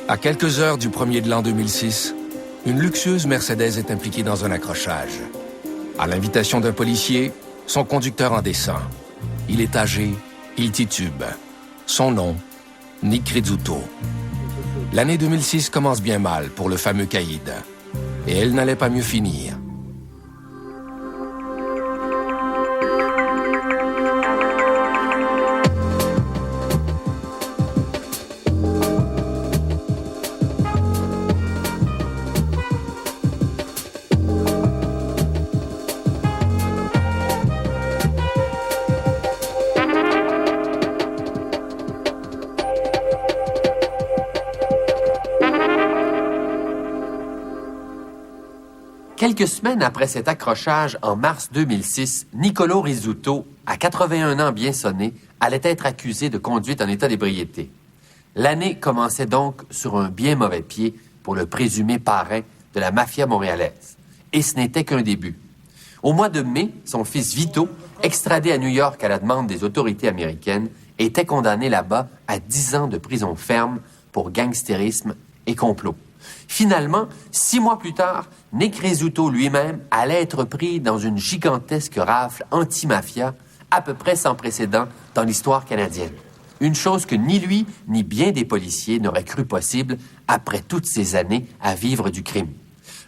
À quelques heures du 1er de l'an 2006, une luxueuse Mercedes est impliquée dans un accrochage. À l'invitation d'un policier, son conducteur en descend. Il est âgé, il titube. Son nom, Nick Rizzuto. L'année 2006 commence bien mal pour le fameux caïd. Et elle n'allait pas mieux finir. Quelques semaines après cet accrochage, en mars 2006, Niccolo Rizzuto, à 81 ans bien sonné, allait être accusé de conduite en état d'ébriété. L'année commençait donc sur un bien mauvais pied pour le présumé parrain de la mafia montréalaise. Et ce n'était qu'un début. Au mois de mai, son fils Vito, extradé à New York à la demande des autorités américaines, était condamné là-bas à 10 ans de prison ferme pour gangstérisme et complot. Finalement, 6 mois plus tard, Nick Rizzuto lui-même allait être pris dans une gigantesque rafle anti-mafia à peu près sans précédent dans l'histoire canadienne. Une chose que ni lui, ni bien des policiers n'auraient cru possible après toutes ces années à vivre du crime.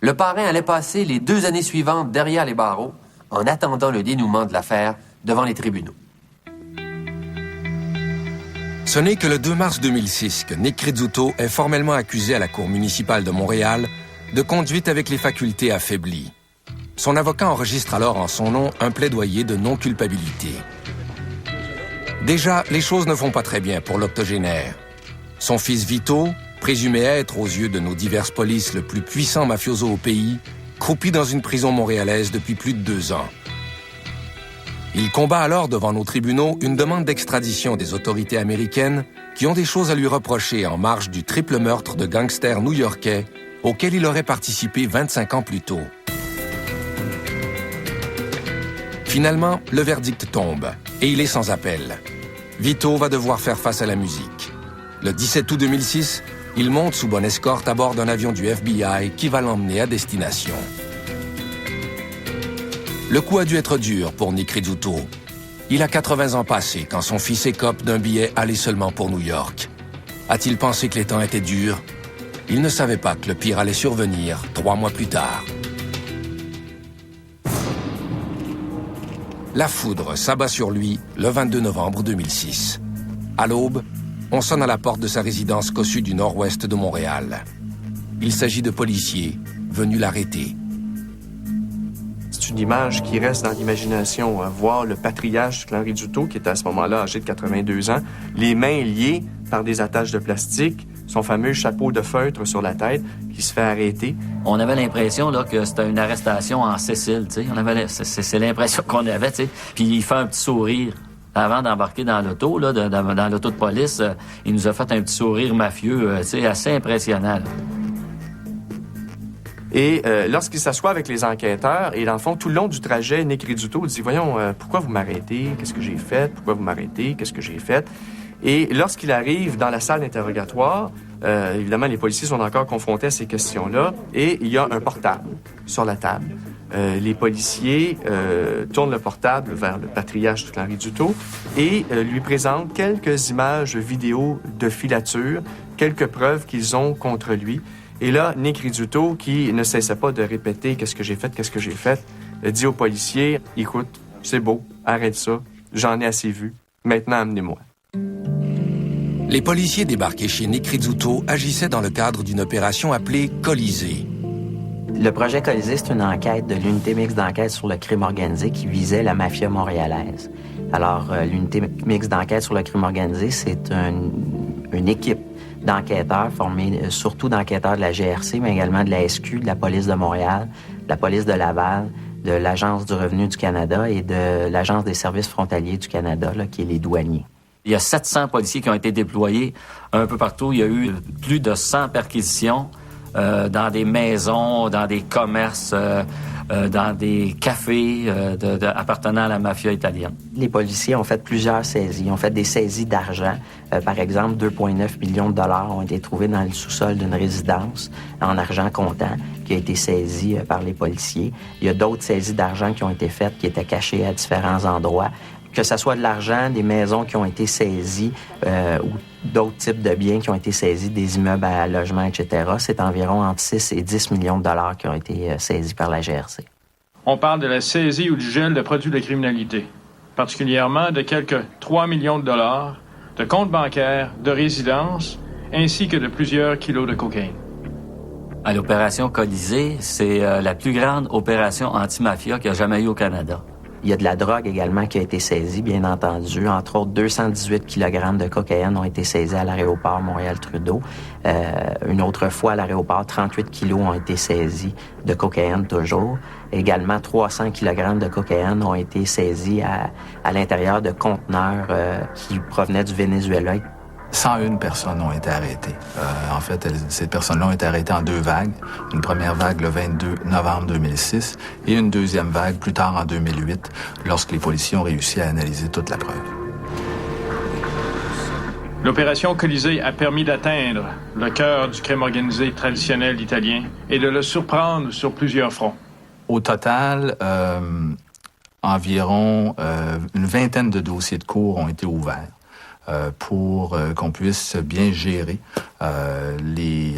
Le parrain allait passer les 2 années suivantes derrière les barreaux en attendant le dénouement de l'affaire devant les tribunaux. Ce n'est que le 2 mars 2006 que Nick Rizzuto est formellement accusé à la Cour municipale de Montréal de conduite avec les facultés affaiblies. Son avocat enregistre alors en son nom un plaidoyer de non-culpabilité. Déjà, les choses ne vont pas très bien pour l'octogénaire. Son fils Vito, présumé être aux yeux de nos diverses polices le plus puissant mafioso au pays, croupit dans une prison montréalaise depuis plus de 2 ans. Il combat alors devant nos tribunaux une demande d'extradition des autorités américaines qui ont des choses à lui reprocher en marge du triple meurtre de gangsters new-yorkais auquel il aurait participé 25 ans plus tôt. Finalement, le verdict tombe et il est sans appel. Vito va devoir faire face à la musique. Le 17 août 2006, il monte sous bonne escorte à bord d'un avion du FBI qui va l'emmener à destination. Le coup a dû être dur pour Nick Rizzuto. Il a 80 ans passés quand son fils écope d'un billet aller seulement pour New York. A-t-il pensé que les temps étaient durs? Il ne savait pas que le pire allait survenir 3 mois plus tard. La foudre s'abat sur lui le 22 novembre 2006. À l'aube, on sonne à la porte de sa résidence cossue du nord-ouest de Montréal. Il s'agit de policiers venus l'arrêter. C'est une image qui reste dans l'imagination. Voir le patriarche du clan Rizzuto, qui était à ce moment-là âgé de 82 ans, les mains liées par des attaches de plastique, son fameux chapeau de feutre sur la tête, qui se fait arrêter. On avait l'impression là, que c'était une arrestation en Sicile. C'est l'impression qu'on avait. T'sais. Puis il fait un petit sourire. Avant d'embarquer dans l'auto, là, dans l'auto de police, il nous a fait un petit sourire mafieux assez impressionnant. Là. Et lorsqu'il s'assoit avec les enquêteurs, et dans le fond, tout le long du trajet, Nick Rizzuto dit « Voyons, pourquoi vous m'arrêtez? Qu'est-ce que j'ai fait? Pourquoi vous m'arrêtez? Qu'est-ce que j'ai fait? » Et lorsqu'il arrive dans la salle d'interrogatoire, évidemment, les policiers sont encore confrontés à ces questions-là, et il y a un portable sur la table. Les policiers tournent le portable vers le patriarche du clan Rizzuto et lui présentent quelques images vidéo de filature, quelques preuves qu'ils ont contre lui. Et là, Nick Rizzuto, qui ne cessait pas de répéter « Qu'est-ce que j'ai fait? » dit aux policiers « Écoute, c'est beau, arrête ça, j'en ai assez vu, maintenant amenez-moi. » Les policiers débarqués chez Nick Rizzuto agissaient dans le cadre d'une opération appelée Colisée. Le projet Colisée, c'est une enquête de l'unité mixte d'enquête sur le crime organisé qui visait la mafia montréalaise. Alors, l'unité mixte d'enquête sur le crime organisé, c'est une équipe d'enquêteurs formés surtout d'enquêteurs de la GRC, mais également de la SQ, de la police de Montréal, de la police de Laval, de l'Agence du revenu du Canada et de l'Agence des services frontaliers du Canada, là, qui est les douaniers. Il y a 700 policiers qui ont été déployés un peu partout. Il y a eu plus de 100 perquisitions dans des maisons, dans des commerces. dans des cafés appartenant à la mafia italienne. Les policiers ont fait plusieurs saisies. Ils ont fait des saisies d'argent. Par exemple, 2,9 millions de dollars ont été trouvés dans le sous-sol d'une résidence en argent comptant qui a été saisi par les policiers. Il y a d'autres saisies d'argent qui ont été faites, qui étaient cachées à différents endroits. Que ce soit de l'argent, des maisons qui ont été saisies ou d'autres types de biens qui ont été saisis, des immeubles à logement, etc., c'est environ entre 6 et 10 millions de dollars qui ont été saisis par la GRC. On parle de la saisie ou du gel de produits de criminalité, particulièrement de quelques 3 millions de dollars, de comptes bancaires, de résidences, ainsi que de plusieurs kilos de cocaïne. À l'opération Colisée, c'est la plus grande opération anti-mafia qu'il y a jamais eu au Canada. Il y a de la drogue également qui a été saisie, bien entendu. Entre autres, 218 kg de cocaïne ont été saisis à l'aéroport Montréal-Trudeau. Une autre fois, à l'aéroport, 38 kilos ont été saisis de cocaïne toujours. Également, 300 kg de cocaïne ont été saisis à l'intérieur de conteneurs qui provenaient du Venezuela. 101 personnes ont été arrêtées. En fait, ces personnes-là ont été arrêtées en 2 vagues. Une première vague le 22 novembre 2006 et une deuxième vague plus tard en 2008, lorsque les policiers ont réussi à analyser toute la preuve. L'opération Colisée a permis d'atteindre le cœur du crime organisé traditionnel italien et de le surprendre sur plusieurs fronts. Au total, environ une vingtaine de dossiers de cours ont été ouverts. Pour qu'on puisse bien gérer les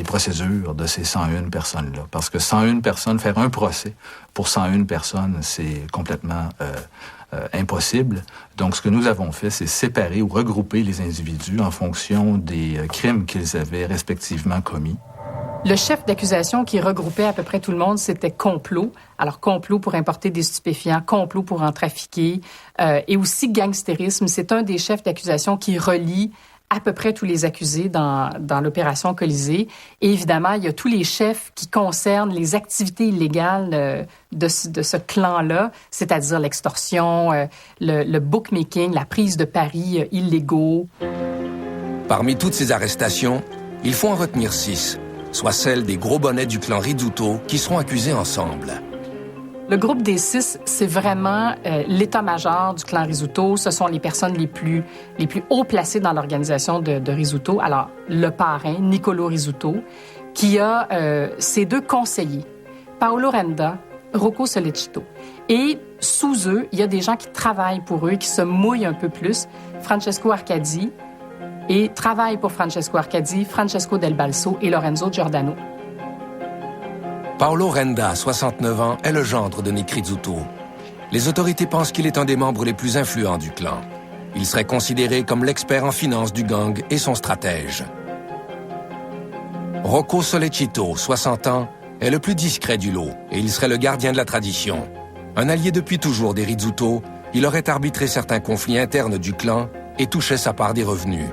procédures de ces 101 personnes-là. Parce que 101 personnes, faire un procès pour 101 personnes, c'est complètement impossible. Donc, ce que nous avons fait, c'est séparer ou regrouper les individus en fonction des crimes qu'ils avaient respectivement commis. Le chef d'accusation qui regroupait à peu près tout le monde, c'était complot. Alors, complot pour importer des stupéfiants, complot pour en trafiquer, et aussi gangstérisme. C'est un des chefs d'accusation qui relie à peu près tous les accusés dans l'opération Colisée. Et évidemment, il y a tous les chefs qui concernent les activités illégales de ce clan-là, c'est-à-dire l'extorsion, le bookmaking, la prise de paris illégaux. Parmi toutes ces arrestations, il faut en retenir 6, soit celles des gros bonnets du clan Rizzuto qui seront accusés ensemble. Le groupe des 6, c'est vraiment l'état-major du clan Rizzuto. Ce sont les personnes les plus haut placées dans l'organisation de Rizzuto. Alors, le parrain, Niccolo Rizzuto, qui a ses 2 conseillers, Paolo Renda, Rocco Solecitto. Et sous eux, il y a des gens qui travaillent pour eux, qui se mouillent un peu plus, Francesco Arcadi, et travaillent pour Francesco Arcadi, Francesco Del Balso et Lorenzo Giordano. Paolo Renda, 69 ans, est le gendre de Nick Rizzuto. Les autorités pensent qu'il est un des membres les plus influents du clan. Il serait considéré comme l'expert en finance du gang et son stratège. Rocco Solecitto, 60 ans, est le plus discret du lot et il serait le gardien de la tradition. Un allié depuis toujours des Rizzuto, il aurait arbitré certains conflits internes du clan et touchait sa part des revenus.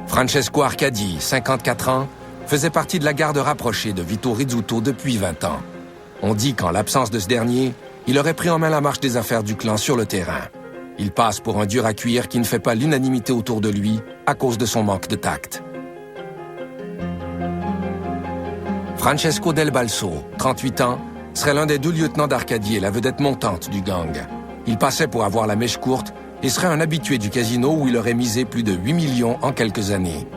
Francesco Arcadi, 54 ans, faisait partie de la garde rapprochée de Vito Rizzuto depuis 20 ans. On dit qu'en l'absence de ce dernier, il aurait pris en main la marche des affaires du clan sur le terrain. Il passe pour un dur à cuire qui ne fait pas l'unanimité autour de lui à cause de son manque de tact. Francesco Del Balso, 38 ans, serait l'un des 2 lieutenants d'Arcadi et la vedette montante du gang. Il passait pour avoir la mèche courte et serait un habitué du casino où il aurait misé plus de 8 millions en quelques années.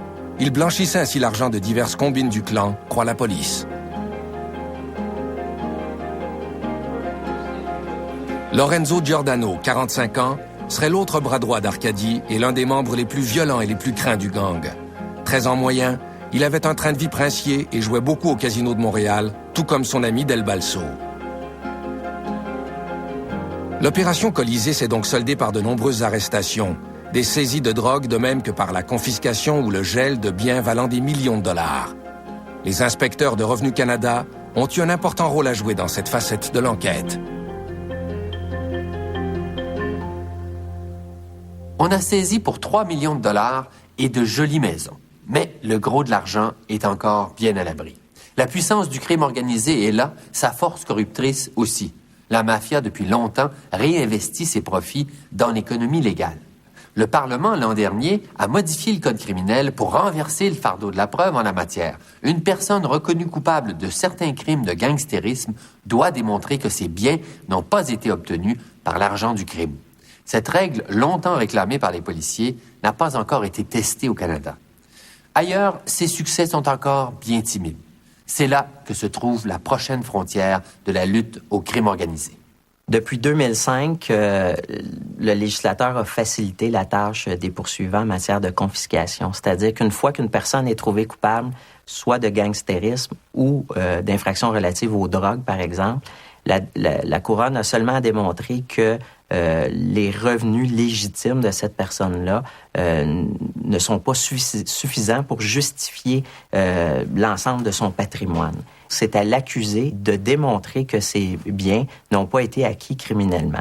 Il blanchissait ainsi l'argent de diverses combines du clan, croit la police. Lorenzo Giordano, 45 ans, serait l'autre bras droit d'Arcadi et l'un des membres les plus violents et les plus craints du gang. 13 ans moyen, il avait un train de vie princier et jouait beaucoup au casino de Montréal, tout comme son ami Del Balso. L'opération Colisée s'est donc soldée par de nombreuses arrestations, des saisies de drogue de même que par la confiscation ou le gel de biens valant des millions de dollars. Les inspecteurs de Revenu Canada ont eu un important rôle à jouer dans cette facette de l'enquête. On a saisi pour 3 millions de dollars et de jolies maisons. Mais le gros de l'argent est encore bien à l'abri. La puissance du crime organisé est là, sa force corruptrice aussi. La mafia, depuis longtemps, réinvestit ses profits dans l'économie légale. Le Parlement, l'an dernier, a modifié le code criminel pour renverser le fardeau de la preuve en la matière. Une personne reconnue coupable de certains crimes de gangstérisme doit démontrer que ses biens n'ont pas été obtenus par l'argent du crime. Cette règle, longtemps réclamée par les policiers, n'a pas encore été testée au Canada. Ailleurs, ses succès sont encore bien timides. C'est là que se trouve la prochaine frontière de la lutte au crime organisé. Depuis 2005, le législateur a facilité la tâche des poursuivants en matière de confiscation. C'est-à-dire qu'une fois qu'une personne est trouvée coupable, soit de gangstérisme ou d'infractions relatives aux drogues, par exemple, la couronne a seulement démontré que les revenus légitimes de cette personne-là ne sont pas suffisants pour justifier l'ensemble de son patrimoine. C'est à l'accusé de démontrer que ces biens n'ont pas été acquis criminellement.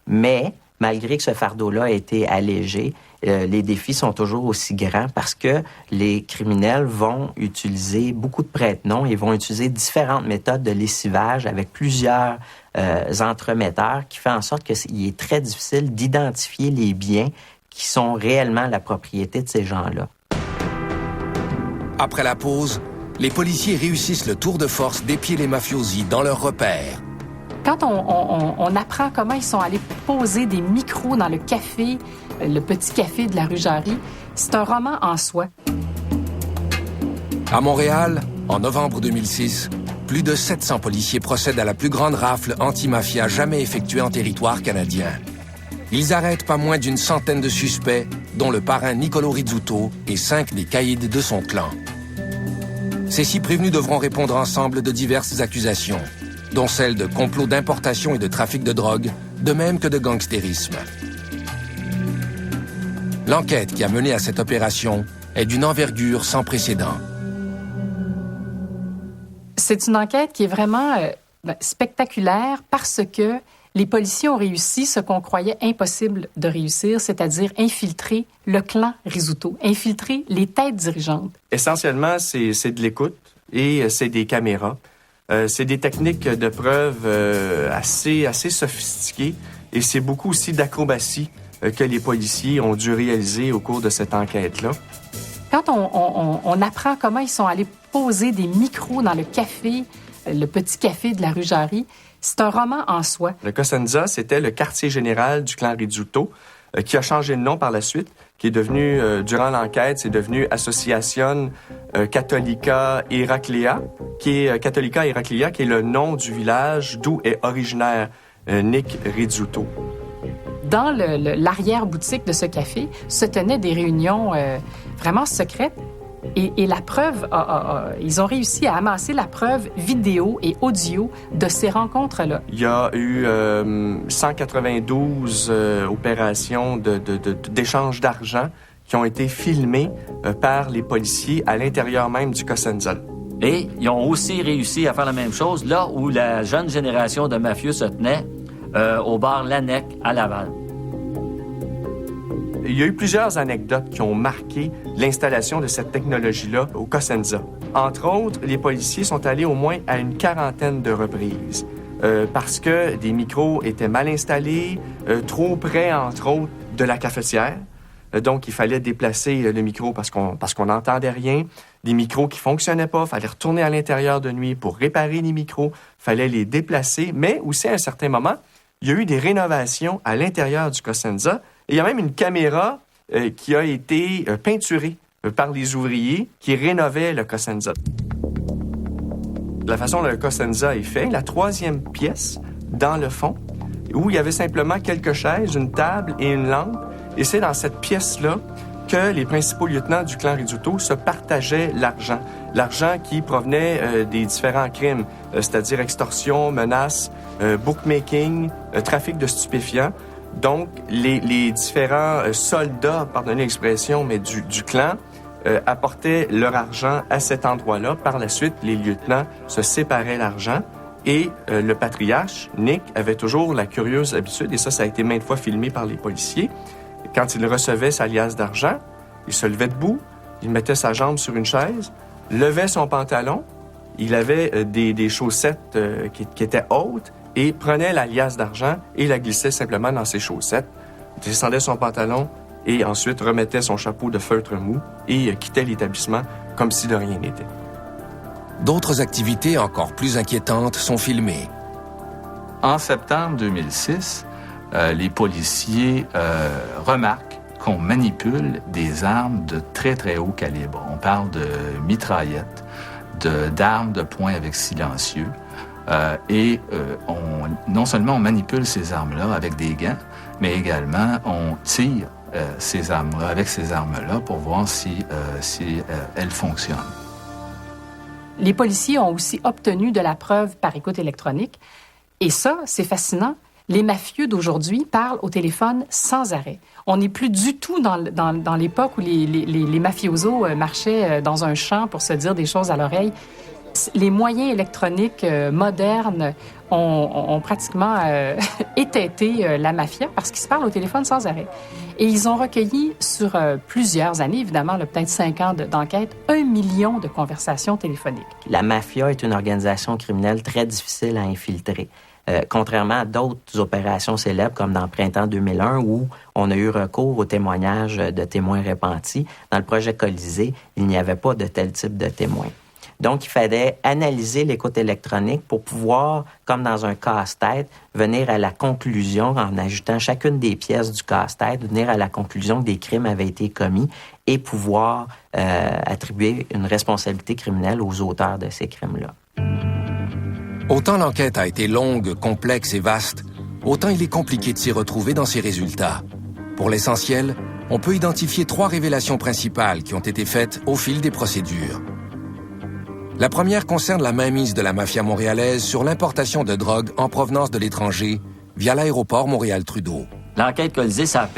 Mais, malgré que ce fardeau-là a été allégé, les défis sont toujours aussi grands parce que les criminels vont utiliser beaucoup de prête-noms et vont utiliser différentes méthodes de lessivage avec plusieurs entremetteurs qui fait en sorte qu'il est très difficile d'identifier les biens qui sont réellement la propriété de ces gens-là. Après la pause, les policiers réussissent le tour de force d'épier les mafiosi dans leurs repères. Quand on apprend comment ils sont allés poser des micros dans le café, le petit café de la rue Jarry, c'est un roman en soi. À Montréal, en novembre 2006, plus de 700 policiers procèdent à la plus grande rafle anti-mafia jamais effectuée en territoire canadien. Ils arrêtent pas moins d'une centaine de suspects, dont le parrain Nicolo Rizzuto et 5 des caïds de son clan. Ces 6 prévenus devront répondre ensemble de diverses accusations, dont celles de complot d'importation et de trafic de drogue, de même que de gangstérisme. L'enquête qui a mené à cette opération est d'une envergure sans précédent. C'est une enquête qui est vraiment spectaculaire parce que les policiers ont réussi ce qu'on croyait impossible de réussir, c'est-à-dire infiltrer le clan Rizzuto, infiltrer les têtes dirigeantes. Essentiellement, c'est de l'écoute et c'est des caméras. C'est des techniques de preuve assez sophistiquées et c'est beaucoup aussi d'acrobatie que les policiers ont dû réaliser au cours de cette enquête-là. Quand on apprend comment ils sont allés poser des micros dans le café, le petit café de la rue Jarry, c'est un roman en soi. Le Cosenza, c'était le quartier général du clan Rizzuto, qui a changé de nom par la suite, qui est devenu, durant l'enquête, c'est devenu Association Cattolica Eraclea, qui est Cattolica Eraclea, qui est le nom du village d'où est originaire Nick Rizzuto. Dans l'arrière-boutique de ce café se tenaient des réunions vraiment secrètes. Et la preuve, ils ont réussi à amasser la preuve vidéo et audio de ces rencontres-là. Il y a eu 192 opérations d'échange d'argent qui ont été filmées par les policiers à l'intérieur même du Cosenza. Et ils ont aussi réussi à faire la même chose là où la jeune génération de mafieux se tenait, au bar Lanec à Laval. Il y a eu plusieurs anecdotes qui ont marqué l'installation de cette technologie-là au Cosenza. Entre autres, les policiers sont allés au moins à une 40aine de reprises parce que des micros étaient mal installés, trop près, entre autres, de la cafetière. Donc, il fallait déplacer le micro parce qu'on n'entendait rien. Des micros qui fonctionnaient pas, fallait retourner à l'intérieur de nuit pour réparer les micros, fallait les déplacer. Mais aussi, à un certain moment, il y a eu des rénovations à l'intérieur du Cosenza. Et il y a même une caméra qui a été peinturée par les ouvriers qui rénovaient le Cosenza. La façon dont le Cosenza est fait, la 3e pièce, dans le fond, où il y avait simplement quelques chaises, une table et une lampe. Et c'est dans cette pièce-là que les principaux lieutenants du clan Rizzuto se partageaient l'argent. L'argent qui provenait des différents crimes, c'est-à-dire extorsion, menaces, bookmaking, trafic de stupéfiants. Donc, les différents soldats, pardonnez l'expression, mais du clan, apportaient leur argent à cet endroit-là. Par la suite, les lieutenants se séparaient l'argent et le patriarche, Nick, avait toujours la curieuse habitude, et ça a été maintes fois filmé par les policiers, quand il recevait sa liasse d'argent, il se levait debout, il mettait sa jambe sur une chaise, levait son pantalon, il avait des chaussettes qui étaient hautes, et prenait la liasse d'argent et la glissait simplement dans ses chaussettes, descendait son pantalon et ensuite remettait son chapeau de feutre mou et quittait l'établissement comme si de rien n'était. D'autres activités encore plus inquiétantes sont filmées. En septembre 2006, les policiers remarquent qu'on manipule des armes de très, très haut calibre. On parle de mitraillettes, d'armes de poing avec silencieux. Non seulement on manipule ces armes-là avec des gants, mais également on tire ces armes-là avec ces armes-là pour voir si elles fonctionnent. Les policiers ont aussi obtenu de la preuve par écoute électronique. Et ça, c'est fascinant. Les mafieux d'aujourd'hui parlent au téléphone sans arrêt. On n'est plus du tout dans l'époque où les mafiosos marchaient dans un champ pour se dire des choses à l'oreille. Les moyens électroniques modernes ont pratiquement étêté la mafia parce qu'ils se parlent au téléphone sans arrêt. Et ils ont recueilli sur plusieurs années, évidemment, peut-être 5 ans d'enquête, 1 million de conversations téléphoniques. La mafia est une organisation criminelle très difficile à infiltrer. Contrairement à d'autres opérations célèbres comme dans Printemps 2001 où on a eu recours aux témoignages de témoins repentis, dans le projet Colisée, il n'y avait pas de tel type de témoins. Donc, il fallait analyser l'écoute électronique pour pouvoir, comme dans un casse-tête, venir à la conclusion, en ajoutant chacune des pièces du casse-tête, venir à la conclusion que des crimes avaient été commis et pouvoir attribuer une responsabilité criminelle aux auteurs de ces crimes-là. Autant l'enquête a été longue, complexe et vaste, autant il est compliqué de s'y retrouver dans ses résultats. Pour l'essentiel, on peut identifier 3 révélations principales qui ont été faites au fil des procédures. La première concerne la mainmise de la mafia montréalaise sur l'importation de drogue en provenance de l'étranger via l'aéroport Montréal-Trudeau. L'enquête Colisée, ça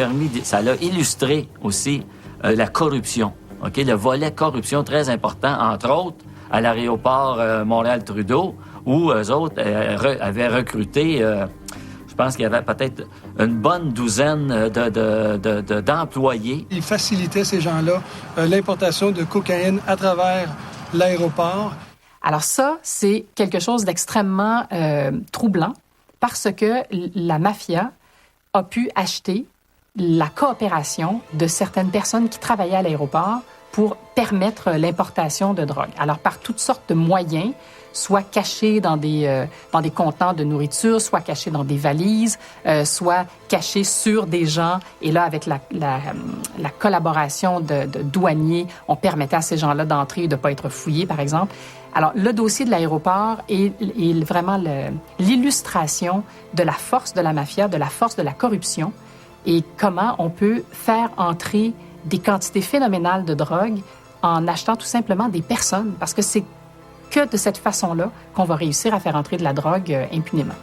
l'a illustré aussi la corruption. Okay? Le volet corruption très important, entre autres, à l'aéroport Montréal-Trudeau, où eux autres avaient recruté, je pense qu'il y avait peut-être une bonne douzaine d'employés. Ils facilitaient, ces gens-là, l'importation de cocaïne à travers l'aéroport. Alors ça, c'est quelque chose d'extrêmement troublant parce que la mafia a pu acheter la coopération de certaines personnes qui travaillaient à l'aéroport pour permettre l'importation de drogue. Alors, par toutes sortes de moyens, soit cachés dans des contenants de nourriture, soit cachés dans des valises, soit cachés sur des gens. Et là, avec la collaboration de douaniers, on permettait à ces gens-là d'entrer et de ne pas être fouillés, par exemple. Alors, le dossier de l'aéroport est vraiment l'illustration de la force de la mafia, de la force de la corruption et comment on peut faire entrer des quantités phénoménales de drogue en achetant tout simplement des personnes, parce que c'est que de cette façon-là qu'on va réussir à faire entrer de la drogue impunément.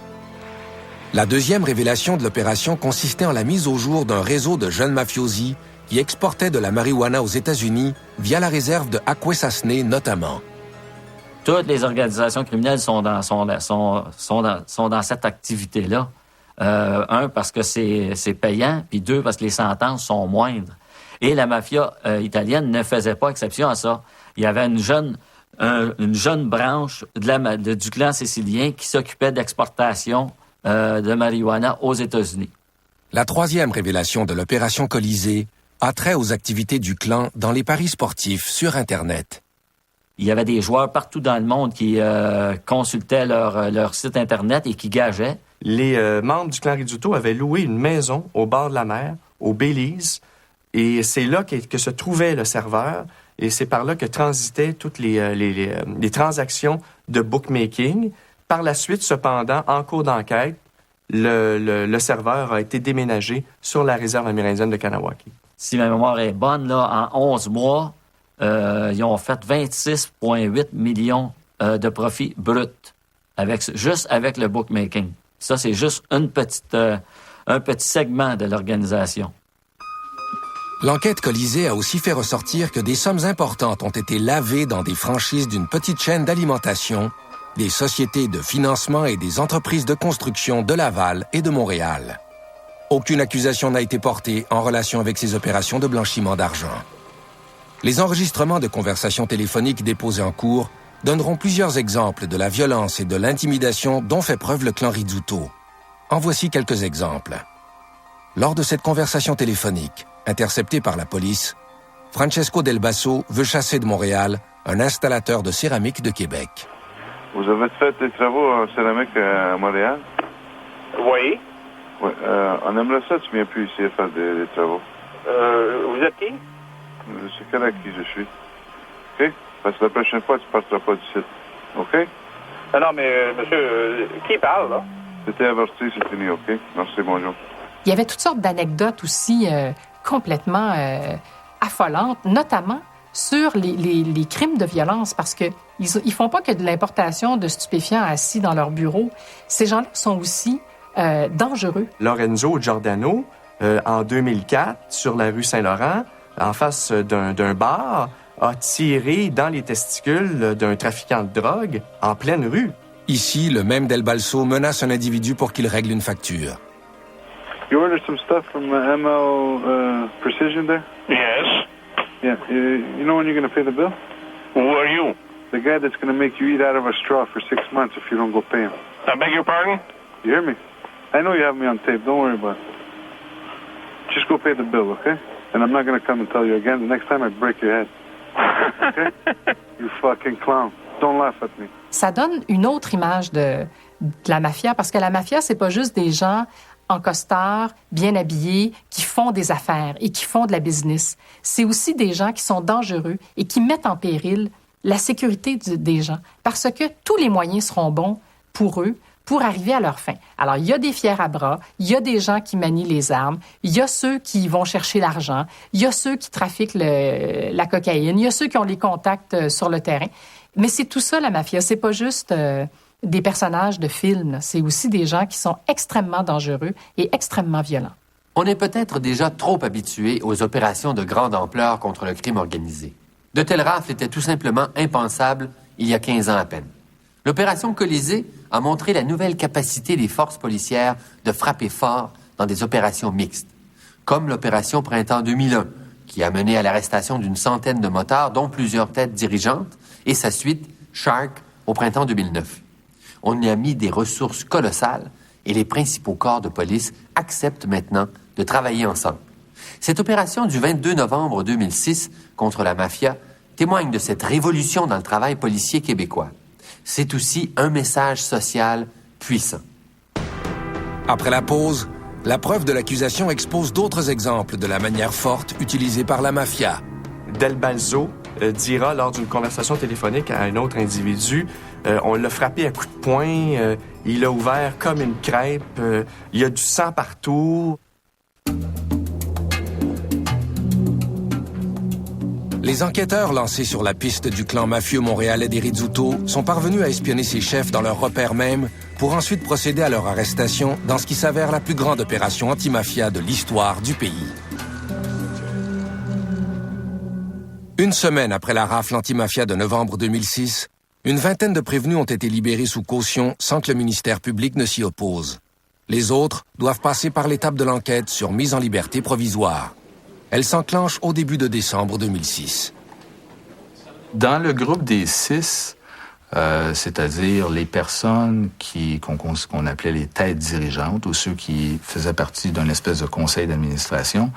La deuxième révélation de l'opération consistait en la mise au jour d'un réseau de jeunes mafiosi qui exportaient de la marijuana aux États-Unis via la réserve de Akwesasne notamment. Toutes les organisations criminelles sont dans cette activité-là. Un, parce que c'est payant, puis 2, parce que les sentences sont moindres. Et la mafia italienne ne faisait pas exception à ça. Il y avait une jeune branche du clan sicilien qui s'occupait d'exportation de marijuana aux États-Unis. La troisième révélation de l'opération Colisée a trait aux activités du clan dans les paris sportifs sur Internet. Il y avait des joueurs partout dans le monde qui consultaient leur site Internet et qui gageaient. Les membres du clan Rizzuto avaient loué une maison au bord de la mer, au Belize, et c'est là que se trouvait le serveur, et c'est par là que transitaient toutes les transactions de bookmaking. Par la suite, cependant, en cours d'enquête, le serveur a été déménagé sur la réserve amérindienne de Kanawaki. Si ma mémoire est bonne, là, en 11 mois, ils ont fait 26,8 millions de profits bruts, juste avec le bookmaking. Ça, c'est juste un petit segment de l'organisation. L'enquête Colisée a aussi fait ressortir que des sommes importantes ont été lavées dans des franchises d'une petite chaîne d'alimentation, des sociétés de financement et des entreprises de construction de Laval et de Montréal. Aucune accusation n'a été portée en relation avec ces opérations de blanchiment d'argent. Les enregistrements de conversations téléphoniques déposés en cours donneront plusieurs exemples de la violence et de l'intimidation dont fait preuve le clan Rizzuto. En voici quelques exemples. Lors de cette conversation téléphonique, Intercepté par la police, Francesco Del Basso veut chasser de Montréal un installateur de céramique de Québec. Vous avez fait des travaux en céramique à Montréal? Oui. Oui. On aimerait ça, tu viens plus ici à faire des travaux. Vous êtes qui? C'est quel à qui je suis. OK? Parce que la prochaine fois, tu ne partiras pas du site. OK? Non, mais monsieur, qui parle, là? C'était averti, c'est fini, OK? Merci, bonjour. Il y avait toutes sortes d'anecdotes aussi complètement affolantes, notamment sur les crimes de violence, parce que ils font pas que de l'importation de stupéfiants assis dans leur bureau. Ces gens-là sont aussi dangereux. Lorenzo Giordano, en 2004, sur la rue Saint-Laurent, en face d'un bar, a tiré dans les testicules d'un trafiquant de drogue en pleine rue. Ici, le même Del Balso menace un individu pour qu'il règle une facture. You ordered some stuff from ML Precision there? Yes. Yeah. You know when you're going to pay the bill? Who are you? The guy that's going to make you eat out of a straw for 6 months if you don't go pay him. I beg your pardon? You hear me? I know you have me on tape. Don't worry about it. Just go pay the bill, okay? And I'm not going to come and tell you again. The next time I break your head. Okay? You fucking clown. Don't laugh at me. Ça donne une autre image de la mafia, parce que la mafia, c'est pas juste des gens en costard, bien habillés, qui font des affaires et qui font de la business. C'est aussi des gens qui sont dangereux et qui mettent en péril la sécurité des gens, parce que tous les moyens seront bons pour eux pour arriver à leur fin. Alors, il y a des fiers à bras, il y a des gens qui manient les armes, il y a ceux qui vont chercher l'argent, il y a ceux qui trafiquent la cocaïne, il y a ceux qui ont les contacts sur le terrain. Mais c'est tout ça, la mafia. C'est pas juste des personnages de films. C'est aussi des gens qui sont extrêmement dangereux et extrêmement violents. On est peut-être déjà trop habitué aux opérations de grande ampleur contre le crime organisé. De tels rafles étaient tout simplement impensables il y a 15 ans à peine. L'opération Colisée a montré la nouvelle capacité des forces policières de frapper fort dans des opérations mixtes, comme l'opération Printemps 2001, qui a mené à l'arrestation d'une centaine de motards, dont plusieurs têtes dirigeantes, et sa suite, Shark, au printemps 2009. On y a mis des ressources colossales et les principaux corps de police acceptent maintenant de travailler ensemble. Cette opération du 22 novembre 2006 contre la mafia témoigne de cette révolution dans le travail policier québécois. C'est aussi un message social puissant. Après la pause, la preuve de l'accusation expose d'autres exemples de la manière forte utilisée par la mafia. Del Balso dira lors d'une conversation téléphonique à un autre individu, on l'a frappé à coups de poing, il a ouvert comme une crêpe, il y a du sang partout. Les enquêteurs lancés sur la piste du clan mafieux montréalais des Rizzuto sont parvenus à espionner ses chefs dans leur repère même pour ensuite procéder à leur arrestation dans ce qui s'avère la plus grande opération anti-mafia de l'histoire du pays. Une semaine après la rafle anti-mafia de novembre 2006, une vingtaine de prévenus ont été libérés sous caution sans que le ministère public ne s'y oppose. Les autres doivent passer par l'étape de l'enquête sur mise en liberté provisoire. Elle s'enclenche au début de décembre 2006. Dans le groupe des 6, c'est-à-dire les personnes qu'on appelait les têtes dirigeantes ou ceux qui faisaient partie d'une espèce de conseil d'administration,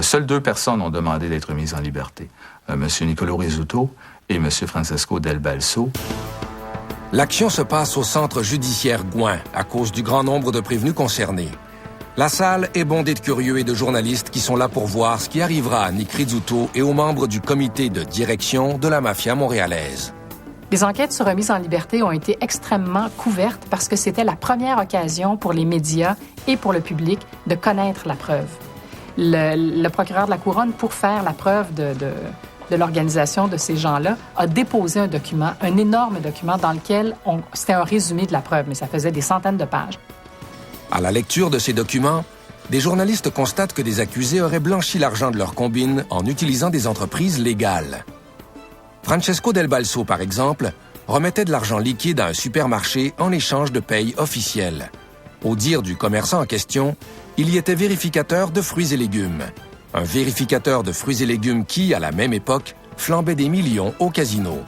seules 2 personnes ont demandé d'être mises en liberté. M. Nicolo Rizzuto et M. Francesco Del Balso. L'action se passe au centre judiciaire Gouin à cause du grand nombre de prévenus concernés. La salle est bondée de curieux et de journalistes qui sont là pour voir ce qui arrivera à Nick Rizzuto et aux membres du comité de direction de la mafia montréalaise. Les enquêtes sur remise en liberté ont été extrêmement couvertes parce que c'était la première occasion pour les médias et pour le public de connaître la preuve. Le procureur de la Couronne, pour faire la preuve de l'organisation de ces gens-là, a déposé un document, un énorme document dans lequel c'était un résumé de la preuve, mais ça faisait des centaines de pages. À la lecture de ces documents, des journalistes constatent que des accusés auraient blanchi l'argent de leur combine en utilisant des entreprises légales. Francesco Del Balso, par exemple, remettait de l'argent liquide à un supermarché en échange de paye officielle. Au dire du commerçant en question, il y était vérificateur de fruits et légumes. Un vérificateur de fruits et légumes qui, à la même époque, flambait des millions au casino.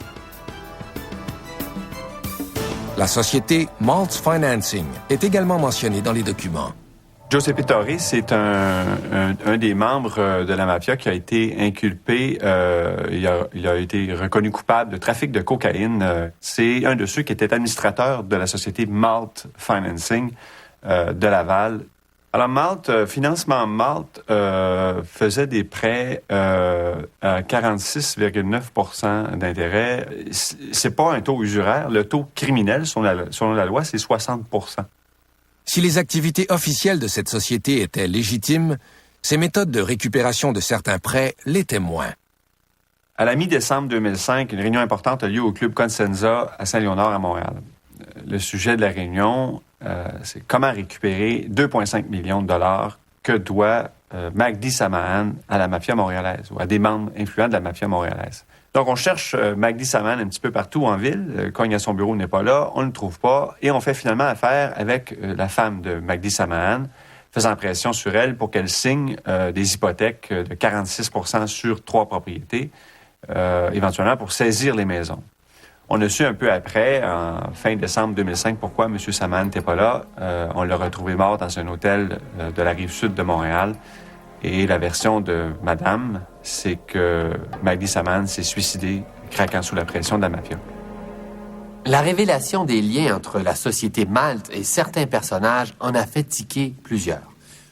La société Maltz Financing est également mentionnée dans les documents. Giuseppe Torre, c'est un des membres de la mafia qui a été inculpé. Il a été reconnu coupable de trafic de cocaïne. C'est un de ceux qui était administrateur de la société Malt Financing de Laval. Alors, Financement Malt faisait des prêts à 46,9 % d'intérêt. C'est pas un taux usuraire. Le taux criminel, selon la loi, c'est 60 %. Si les activités officielles de cette société étaient légitimes, ses méthodes de récupération de certains prêts l'étaient moins. À la mi-décembre 2005, une réunion importante a lieu au club Consenza à Saint-Léonard à Montréal. Le sujet de la réunion, c'est comment récupérer 2,5 millions de dollars que doit Magdi Samahan à la mafia montréalaise ou à des membres influents de la mafia montréalaise. Donc, on cherche Magdi Samahan un petit peu partout en ville. Cogne à son bureau, n'est pas là. On ne le trouve pas. Et on fait finalement affaire avec la femme de Magdi Samahan, faisant pression sur elle pour qu'elle signe des hypothèques de 46 % sur 3 propriétés, éventuellement pour saisir les maisons. On a su un peu après, en fin décembre 2005, pourquoi M. Samahan n'était pas là. On l'a retrouvé mort dans un hôtel de la Rive-Sud de Montréal. Et la version de Madame, c'est que Magdi Samahan s'est suicidé, craquant sous la pression de la mafia. La révélation des liens entre la société Malt et certains personnages en a fait tiquer plusieurs.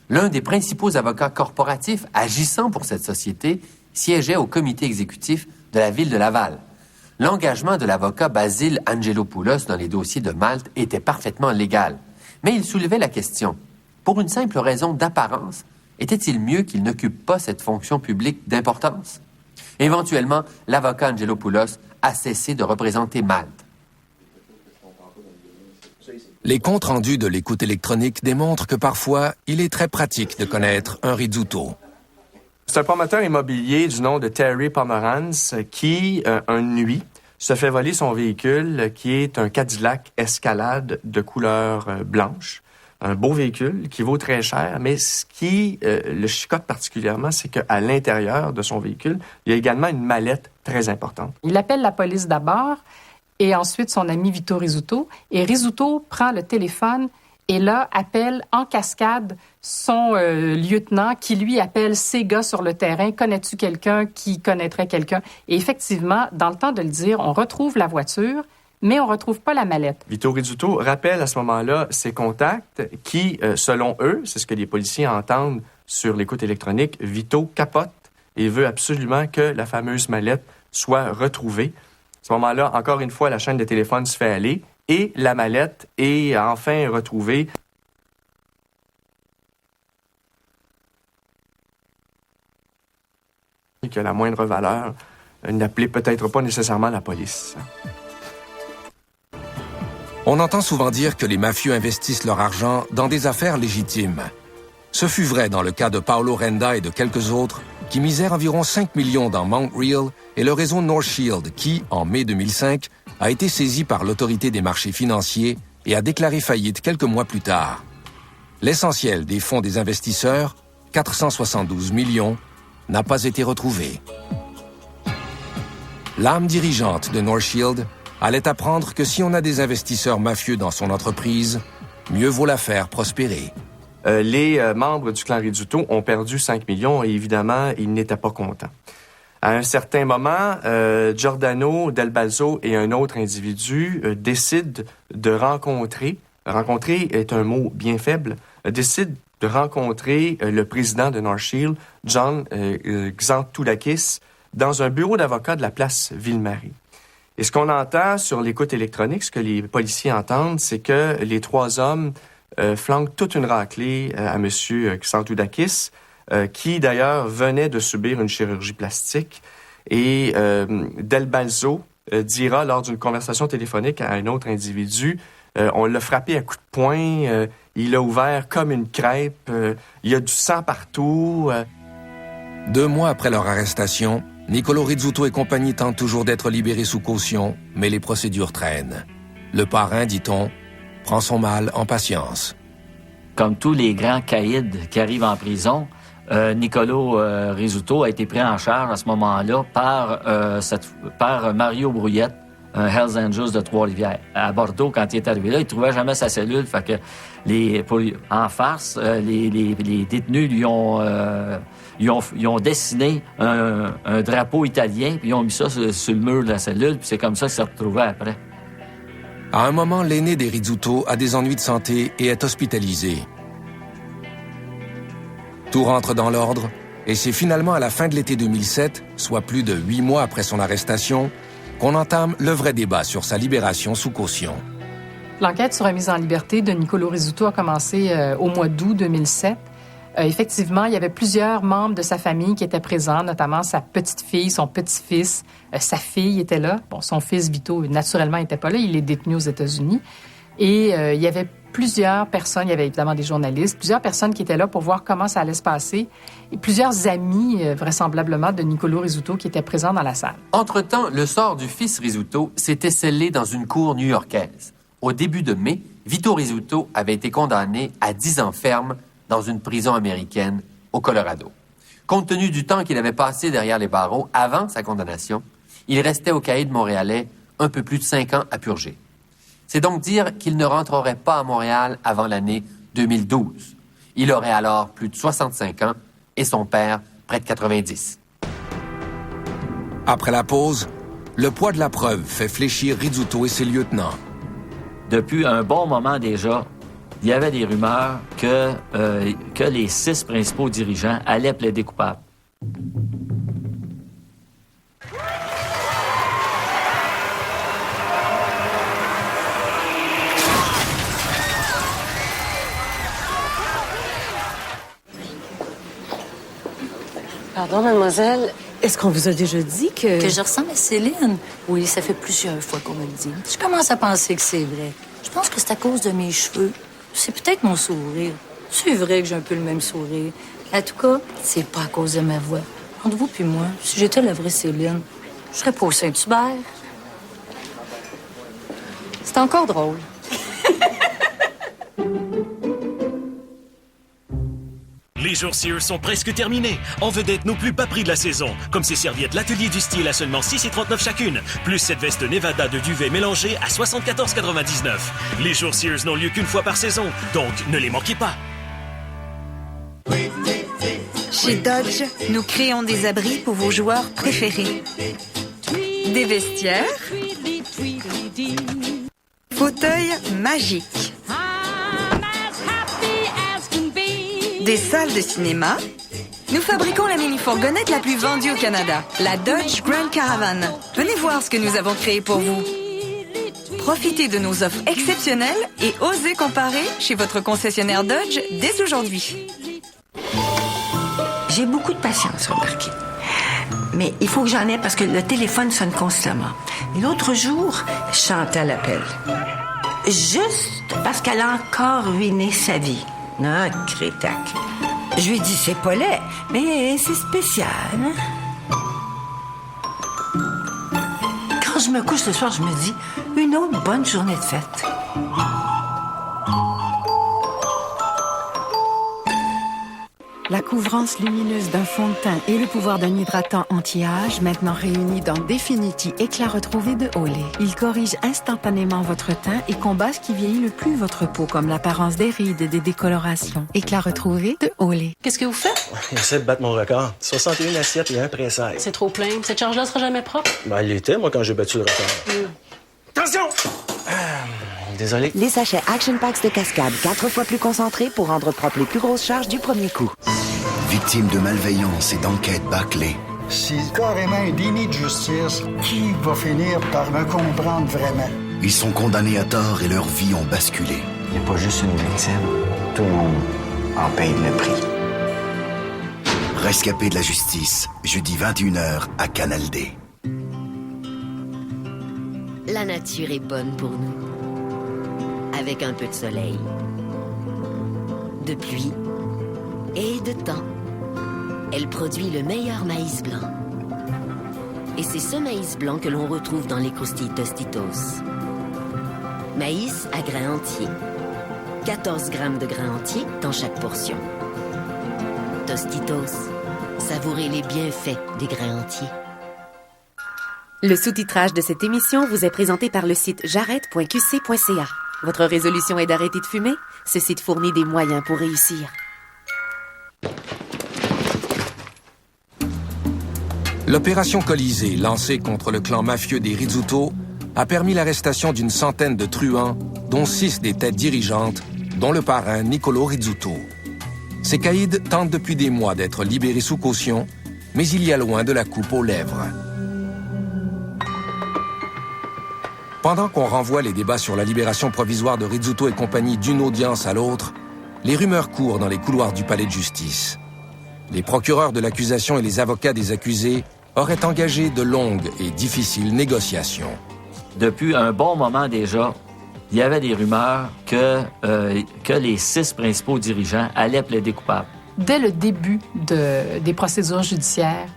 L'un des principaux avocats corporatifs agissant pour cette société siégeait au comité exécutif de la ville de Laval. L'engagement de l'avocat Basile Angelopoulos dans les dossiers de Malt était parfaitement légal. Mais il soulevait la question. Pour une simple raison d'apparence, était-il mieux qu'il n'occupe pas cette fonction publique d'importance? Éventuellement, l'avocat Angelopoulos a cessé de représenter Malt. Les comptes rendus de l'écoute électronique démontrent que parfois, il est très pratique de connaître un Rizzuto. C'est un promoteur immobilier du nom de Terry Pomeranz qui, une nuit, se fait voler son véhicule qui est un Cadillac Escalade de couleur blanche. Un beau véhicule qui vaut très cher, mais ce qui le chicote particulièrement, c'est qu'à l'intérieur de son véhicule, il y a également une mallette très importante. Il appelle la police d'abord et ensuite son ami Vito Rizzuto. Et Rizzuto prend le téléphone et là appelle en cascade son lieutenant qui lui appelle ses gars sur le terrain. Connais-tu quelqu'un qui connaîtrait quelqu'un? Et effectivement, dans le temps de le dire, on retrouve la voiture, mais on ne retrouve pas la mallette. Vito Rizzuto rappelle à ce moment-là ses contacts qui, selon eux, c'est ce que les policiers entendent sur l'écoute électronique, Vito capote et veut absolument que la fameuse mallette soit retrouvée. À ce moment-là, encore une fois, la chaîne de téléphone se fait aller et la mallette est enfin retrouvée. Qui a la moindre valeur, n'appelez peut-être pas nécessairement la police. On entend souvent dire que les mafieux investissent leur argent dans des affaires légitimes. Ce fut vrai dans le cas de Paolo Renda et de quelques autres qui misèrent environ 5 millions dans Mount Reel et le réseau North Shield qui, en mai 2005, a été saisi par l'autorité des marchés financiers et a déclaré faillite quelques mois plus tard. L'essentiel des fonds des investisseurs, 472 millions, n'a pas été retrouvé. L'âme dirigeante de North Shield allait apprendre que si on a des investisseurs mafieux dans son entreprise, mieux vaut la faire prospérer. Les membres du clan Rizzuto ont perdu 5 millions et évidemment, ils n'étaient pas contents. À un certain moment, Giordano Del Balzo et un autre individu décident de rencontrer est un mot bien faible, décident de rencontrer le président de North Shield, John Xantoulakis, dans un bureau d'avocat de la place Ville-Marie. Et ce qu'on entend sur l'écoute électronique, ce que les policiers entendent, c'est que les 3 hommes flanquent toute une raclée à M. Xantoulakis, qui d'ailleurs venait de subir une chirurgie plastique. Et Del Balzo dira lors d'une conversation téléphonique à un autre individu, on l'a frappé à coups de poing, il a ouvert comme une crêpe, il y a du sang partout. 2 mois après leur arrestation, Niccolo Rizzuto et compagnie tentent toujours d'être libérés sous caution, mais les procédures traînent. Le parrain, dit-on, prend son mal en patience. Comme tous les grands caïds qui arrivent en prison, Niccolo Rizzuto a été pris en charge à ce moment-là par Mario Brouillette, Hells Angels de Trois-Rivières. À Bordeaux, quand il est arrivé là, il trouvait jamais sa cellule. Fait que en farce, les détenus lui ont dessiné un drapeau italien, puis ils ont mis ça sur le mur de la cellule, puis c'est comme ça qu'il s'est retrouvé après. À un moment, l'aîné des Rizzuto a des ennuis de santé et est hospitalisé. Tout rentre dans l'ordre, et c'est finalement à la fin de l'été 2007, soit plus de 8 mois après son arrestation, qu'on entame le vrai débat sur sa libération sous caution. L'enquête sur la mise en liberté de Nicolo Rizzuto a commencé au mois d'août 2007. Effectivement, il y avait plusieurs membres de sa famille qui étaient présents, notamment sa petite-fille, son petit-fils, sa fille était là. Bon, son fils Vito, naturellement, n'était pas là. Il est détenu aux États-Unis. Et il y avait plusieurs personnes, il y avait évidemment des journalistes, plusieurs personnes qui étaient là pour voir comment ça allait se passer. Et plusieurs amis, vraisemblablement, de Nicolo Rizzuto qui étaient présents dans la salle. Entre-temps, le sort du fils Rizzuto s'était scellé dans une cour new-yorkaise. Au début de mai, Vito Rizzuto avait été condamné à 10 ans ferme dans une prison américaine au Colorado. Compte tenu du temps qu'il avait passé derrière les barreaux avant sa condamnation, il restait au caïd montréalais un peu plus de 5 ans à purger. C'est donc dire qu'il ne rentrerait pas à Montréal avant l'année 2012. Il aurait alors plus de 65 ans et son père près de 90. Après la pause, le poids de la preuve fait fléchir Rizzuto et ses lieutenants. Depuis un bon moment déjà, il y avait des rumeurs que les 6 principaux dirigeants allaient plaider coupables. Pardon, mademoiselle, est-ce qu'on vous a déjà dit que... Que je ressemble à Céline? Oui, ça fait plusieurs fois qu'on me le dit. Je commence à penser que c'est vrai. Je pense que c'est à cause de mes cheveux. C'est peut-être mon sourire. C'est vrai que j'ai un peu le même sourire. En tout cas, c'est pas à cause de ma voix. Entre vous puis moi, si j'étais la vraie Céline, je serais pas au Saint-Hubert. C'est encore drôle. Les jours Sears sont presque terminés. En vedette, nos plus bas prix de la saison. Comme ces serviettes L'Atelier du Style à seulement 6,39 chacune. Plus cette veste Nevada de duvet mélangée à 74,99. Les jours Sears n'ont lieu qu'une fois par saison, donc ne les manquez pas. Chez Dodge, nous créons des abris pour vos joueurs préférés. Des vestiaires. Fauteuils magiques. Des salles de cinéma. Nous fabriquons la mini-fourgonnette la plus vendue au Canada, la Dodge Grand Caravan. Venez voir ce que nous avons créé pour vous. Profitez de nos offres exceptionnelles et osez comparer chez votre concessionnaire Dodge dès aujourd'hui. J'ai beaucoup de patience, remarquez. Mais il faut que j'en aie parce que le téléphone sonne constamment. Et l'autre jour, Chantal appelle. Juste parce qu'elle a encore ruiné sa vie. Ah, crétac. Je lui ai dit, c'est pas laid, mais c'est spécial. Hein? Quand je me couche le soir, je me dis, une autre bonne journée de fête. La couvrance lumineuse d'un fond de teint et le pouvoir d'un hydratant anti-âge, maintenant réunis dans Definity Éclat retrouvé de Olay. Il corrige instantanément votre teint et combat ce qui vieillit le plus votre peau, comme l'apparence des rides et des décolorations. Éclat retrouvé de Olay. Qu'est-ce que vous faites? J'essaie de battre mon record. 61 assiettes et un pressage. C'est trop plein. Cette charge-là sera jamais propre? Ben, il l'était, moi, quand j'ai battu le record. Attention! Désolé. Les sachets Action Packs de Cascade, 4 fois plus concentrés pour rendre propre les plus grosses charges du premier coup. Victime de malveillance et d'enquête bâclée. C'est carrément un déni de justice. Qui va finir par me comprendre vraiment? Ils sont condamnés à tort et leurs vies ont basculé. Il n'y a pas juste une victime. Tout le monde en paye le prix. Rescapés de la justice, jeudi 21h à Canal D. La nature est bonne pour nous. Avec un peu de soleil, de pluie et de temps. Elle produit le meilleur maïs blanc. Et c'est ce maïs blanc que l'on retrouve dans les croustilles Tostitos. Maïs à grains entiers. 14 grammes de grains entiers dans chaque portion. Tostitos, savourez les bienfaits des grains entiers. Le sous-titrage de cette émission vous est présenté par le site jarrette.qc.ca. Votre résolution est d'arrêter de fumer? Ce site fournit des moyens pour réussir. L'opération Colisée, lancée contre le clan mafieux des Rizzuto, a permis l'arrestation d'une centaine de truands, dont 6 des têtes dirigeantes, dont le parrain Nicolò Rizzuto. Ces caïds tentent depuis des mois d'être libérés sous caution, mais il y a loin de la coupe aux lèvres. Pendant qu'on renvoie les débats sur la libération provisoire de Rizzuto et compagnie d'une audience à l'autre, les rumeurs courent dans les couloirs du palais de justice. Les procureurs de l'accusation et les avocats des accusés auraient engagé de longues et difficiles négociations. Depuis un bon moment déjà, il y avait des rumeurs que les 6 principaux dirigeants allaient plaider coupables. Dès le début des procédures judiciaires,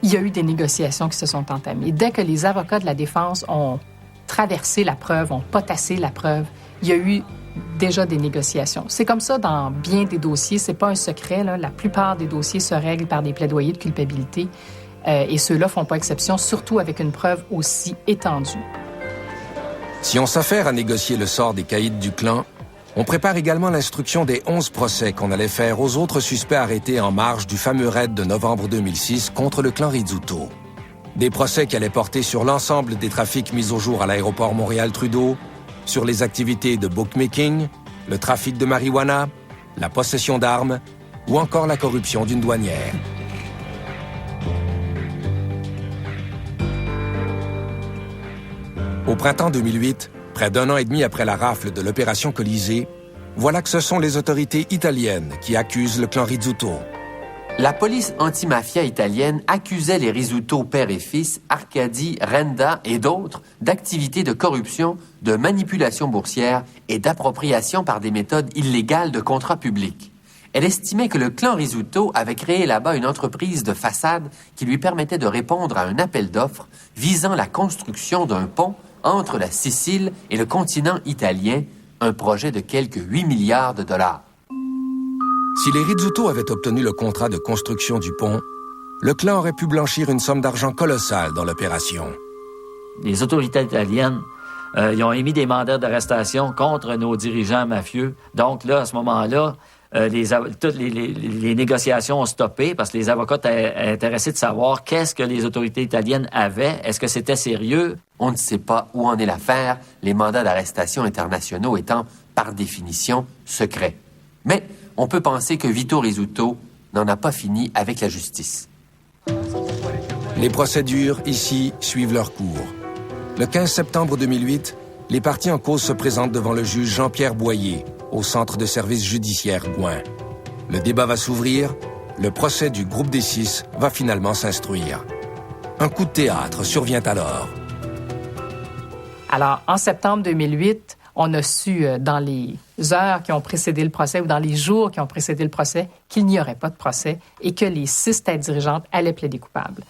il y a eu des négociations qui se sont entamées. Dès que les avocats de la défense ont traversé la preuve, ont potassé la preuve, il y a eu déjà des négociations. C'est comme ça dans bien des dossiers, c'est pas un secret, là. La plupart des dossiers se règlent par des plaidoyers de culpabilité et ceux-là font pas exception, surtout avec une preuve aussi étendue. Si on s'affaire à négocier le sort des caïds du clan, on prépare également l'instruction des 11 procès qu'on allait faire aux autres suspects arrêtés en marge du fameux raid de novembre 2006 contre le clan Rizzuto. Des procès qui allaient porter sur l'ensemble des trafics mis au jour à l'aéroport Montréal-Trudeau, sur les activités de bookmaking, le trafic de marijuana, la possession d'armes ou encore la corruption d'une douanière. Au printemps 2008, près d'un an et demi après la rafle de l'opération Colisée, voilà que ce sont les autorités italiennes qui accusent le clan Rizzuto. La police antimafia italienne accusait les Rizzuto père et fils, Arcadi, Renda et d'autres d'activités de corruption, de manipulation boursière et d'appropriation par des méthodes illégales de contrats publics. Elle estimait que le clan Rizzuto avait créé là-bas une entreprise de façade qui lui permettait de répondre à un appel d'offres visant la construction d'un pont entre la Sicile et le continent italien, un projet de quelques 8 milliards de dollars. Si les Rizzuto avaient obtenu le contrat de construction du pont, le clan aurait pu blanchir une somme d'argent colossale dans l'opération. Les autorités italiennes ils ont émis des mandats d'arrestation contre nos dirigeants mafieux. Donc là, à ce moment-là, toutes les négociations ont stoppé parce que les avocats étaient intéressés de savoir qu'est-ce que les autorités italiennes avaient. Est-ce que c'était sérieux? On ne sait pas où en est l'affaire, les mandats d'arrestation internationaux étant, par définition, secrets. Mais on peut penser que Vito Rizzuto n'en a pas fini avec la justice. Les procédures, ici, suivent leur cours. Le 15 septembre 2008, les parties en cause se présentent devant le juge Jean-Pierre Boyer, au Centre de services judiciaires Gouin. Le débat va s'ouvrir, le procès du groupe des 6 va finalement s'instruire. Un coup de théâtre survient alors. Alors, en septembre 2008, on a su dans les heures qui ont précédé le procès ou dans les jours qui ont précédé le procès qu'il n'y aurait pas de procès et que les 6 têtes dirigeantes allaient plaider coupables.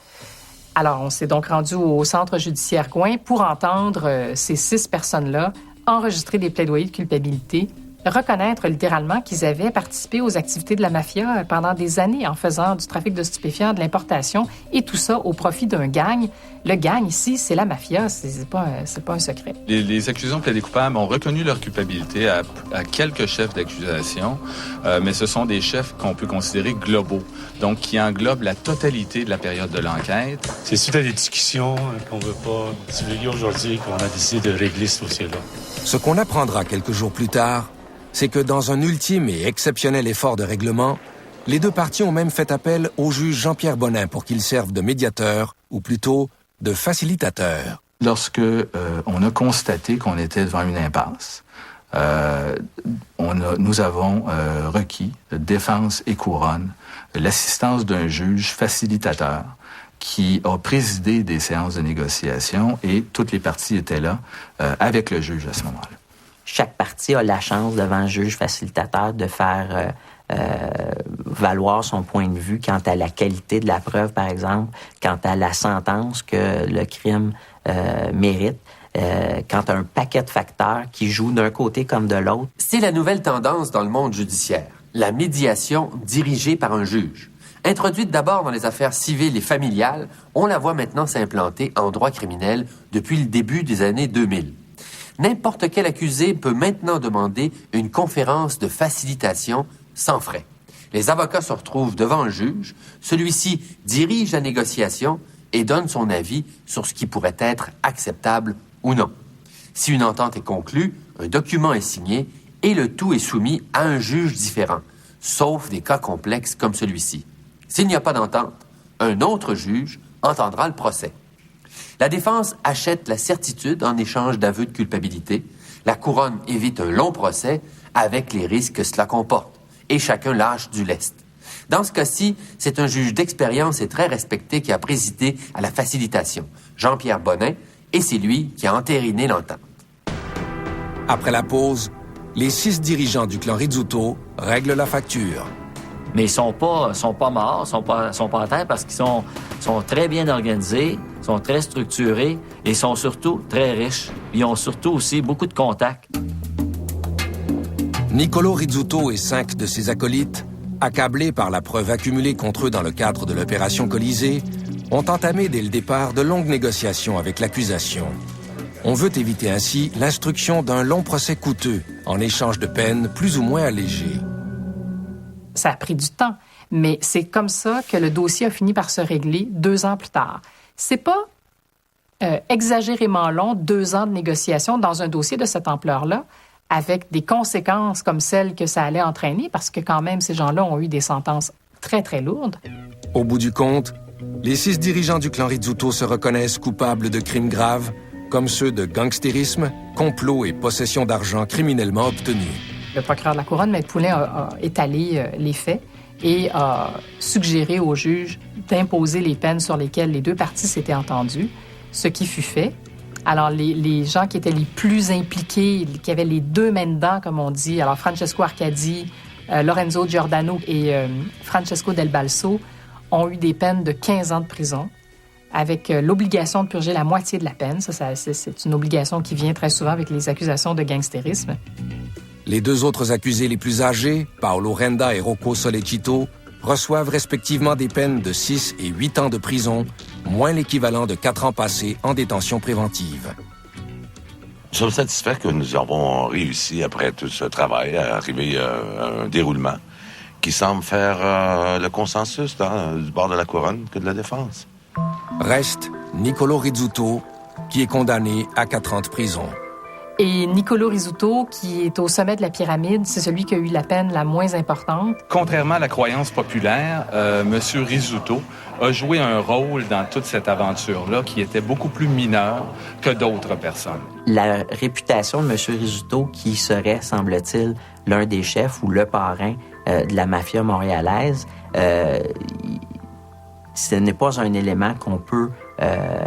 Alors, on s'est donc rendu au centre judiciaire Gouin pour entendre ces 6 personnes-là enregistrer des plaidoyers de culpabilité, reconnaître littéralement qu'ils avaient participé aux activités de la mafia pendant des années en faisant du trafic de stupéfiants, de l'importation, et tout ça au profit d'un gang. Le gang, ici, c'est la mafia, c'est pas un secret. Les accusants plaidés coupables ont reconnu leur culpabilité à quelques chefs d'accusation, mais ce sont des chefs qu'on peut considérer globaux, donc qui englobent la totalité de la période de l'enquête. C'est suite à des discussions qu'on ne veut pas divulguer aujourd'hui qu'on a décidé de régler ce dossier-là. Ce qu'on apprendra quelques jours plus tard, c'est que dans un ultime et exceptionnel effort de règlement, les deux parties ont même fait appel au juge Jean-Pierre Bonin pour qu'il serve de médiateur, ou plutôt de facilitateur. Lorsque on a constaté qu'on était devant une impasse, nous avons requis, défense et couronne, l'assistance d'un juge facilitateur qui a présidé des séances de négociation et toutes les parties étaient là avec le juge à ce moment-là. Chaque partie a la chance devant le juge facilitateur de faire valoir son point de vue quant à la qualité de la preuve, par exemple, quant à la sentence que le crime mérite, quant à un paquet de facteurs qui jouent d'un côté comme de l'autre. C'est la nouvelle tendance dans le monde judiciaire, la médiation dirigée par un juge. Introduite d'abord dans les affaires civiles et familiales, on la voit maintenant s'implanter en droit criminel depuis le début des années 2000. N'importe quel accusé peut maintenant demander une conférence de facilitation sans frais. Les avocats se retrouvent devant le juge, celui-ci dirige la négociation et donne son avis sur ce qui pourrait être acceptable ou non. Si une entente est conclue, un document est signé et le tout est soumis à un juge différent, sauf des cas complexes comme celui-ci. S'il n'y a pas d'entente, un autre juge entendra le procès. La défense achète la certitude en échange d'aveux de culpabilité. La couronne évite un long procès avec les risques que cela comporte. Et chacun lâche du lest. Dans ce cas-ci, c'est un juge d'expérience et très respecté qui a présidé à la facilitation, Jean-Pierre Bonin, et c'est lui qui a entériné l'entente. Après la pause, les 6 dirigeants du clan Rizzuto règlent la facture. Mais ils sont pas morts, sont pas à terre parce qu'ils sont très bien organisés, sont très structurés et sont surtout très riches. Ils ont surtout aussi beaucoup de contacts. Niccolo Rizzuto et 5 de ses acolytes, accablés par la preuve accumulée contre eux dans le cadre de l'opération Colisée, ont entamé dès le départ de longues négociations avec l'accusation. On veut éviter ainsi l'instruction d'un long procès coûteux en échange de peines plus ou moins allégées. Ça a pris du temps, mais c'est comme ça que le dossier a fini par se régler 2 ans plus tard. C'est pas exagérément long, 2 ans de négociation dans un dossier de cette ampleur-là, avec des conséquences comme celles que ça allait entraîner, parce que quand même, ces gens-là ont eu des sentences très, très lourdes. Au bout du compte, les 6 dirigeants du clan Rizzuto se reconnaissent coupables de crimes graves, comme ceux de gangstérisme, complot et possession d'argent criminellement obtenu. Le procureur de la Couronne, Maître Poulin, a étalé les faits et a suggéré au juge d'imposer les peines sur lesquelles les 2 parties s'étaient entendues, ce qui fut fait. Alors, les gens qui étaient les plus impliqués, qui avaient les 2 mains dedans, comme on dit, alors Francesco Arcadi, Lorenzo Giordano et Francesco Del Balso, ont eu des peines de 15 ans de prison, avec l'obligation de purger la moitié de la peine. C'est une obligation qui vient très souvent avec les accusations de gangstérisme. Les 2 autres accusés les plus âgés, Paolo Renda et Rocco Solecito, reçoivent respectivement des peines de 6 et 8 ans de prison, moins l'équivalent de 4 ans passés en détention préventive. Nous sommes satisfaits que nous avons réussi, après tout ce travail, à arriver à un déroulement qui semble faire le consensus du bord de la couronne que de la défense. Reste Niccolo Rizzuto, qui est condamné à 4 ans de prison. Et Niccolo Rizzuto, qui est au sommet de la pyramide, c'est celui qui a eu la peine la moins importante. Contrairement à la croyance populaire, M. Rizzuto a joué un rôle dans toute cette aventure-là qui était beaucoup plus mineur que d'autres personnes. La réputation de M. Rizzuto, qui serait, semble-t-il, l'un des chefs ou le parrain de la mafia montréalaise, ce n'est pas un élément qu'on peut